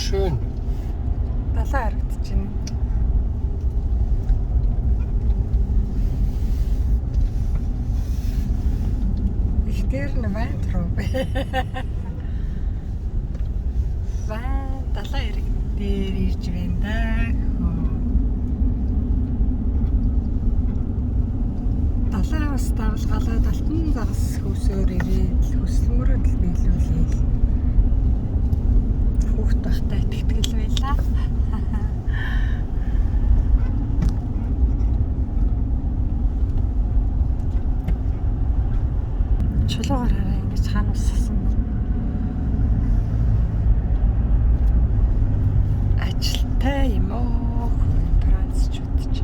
schön. Далаа харагдаж байна. Ich дээр нь вант руу. Ван далаа ирэх дээр ирж байна да. Далаа бас давлгалаад алтан загас хөөсөөр ирээд хөсөлмөрөд л биелүүлээ. Хүүхд бахтай итгэл байлаа. Чулуугаар хараа ингэж хаан уссан. Ажилтай юм уу? Францчууд ч.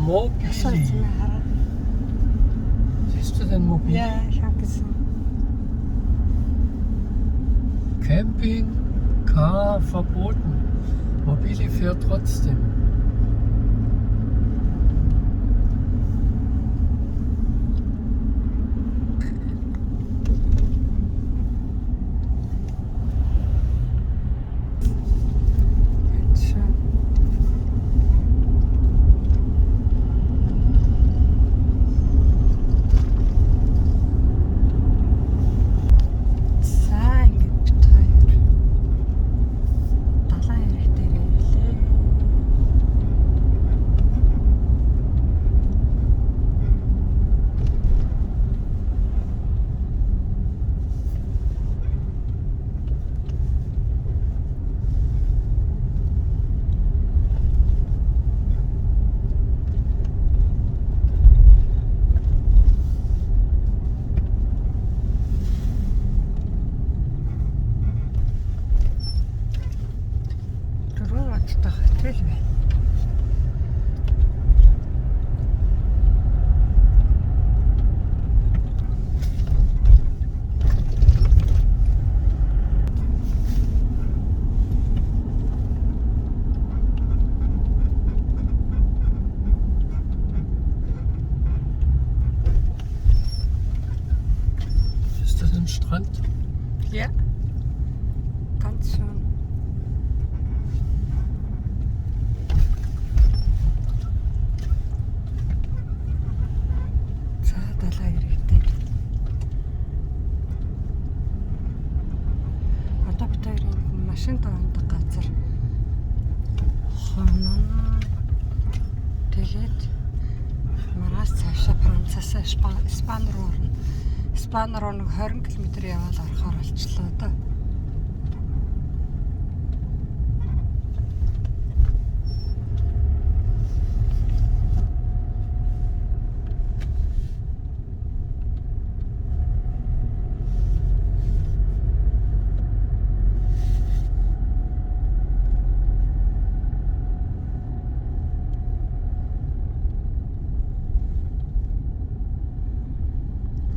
Mobili. Siehst du denn Mobili? Ja, ich habe gesehen. Camping, Car verboten. Mobili fährt trotzdem. Hotel байна. Ist das ein Strand? Ja, ganz schön. Далаа иргэдэг. Одоо бид хоёрын машин тавьдаг газар хоноо. Тэгээд мараас цаашаа Францаас Испани руу орно. Испани руу нэг 20 км яваад орохоор болчлоо доо.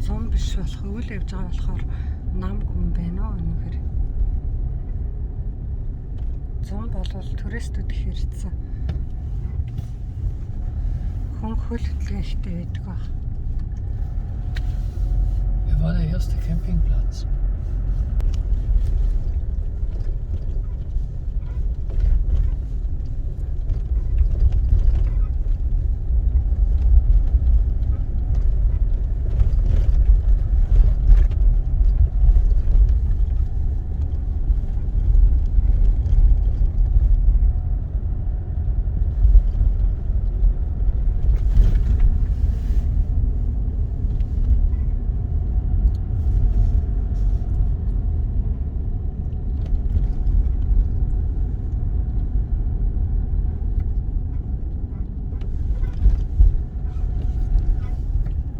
Зам биш болох үйл явж байгаа болохоор нам хүн байна уу өнөхөр. Зам болвол туристууд их ирсэн. Хүн хөл хөдлөг ихтэй байдаг баг. Hier war der erste Campingplatz.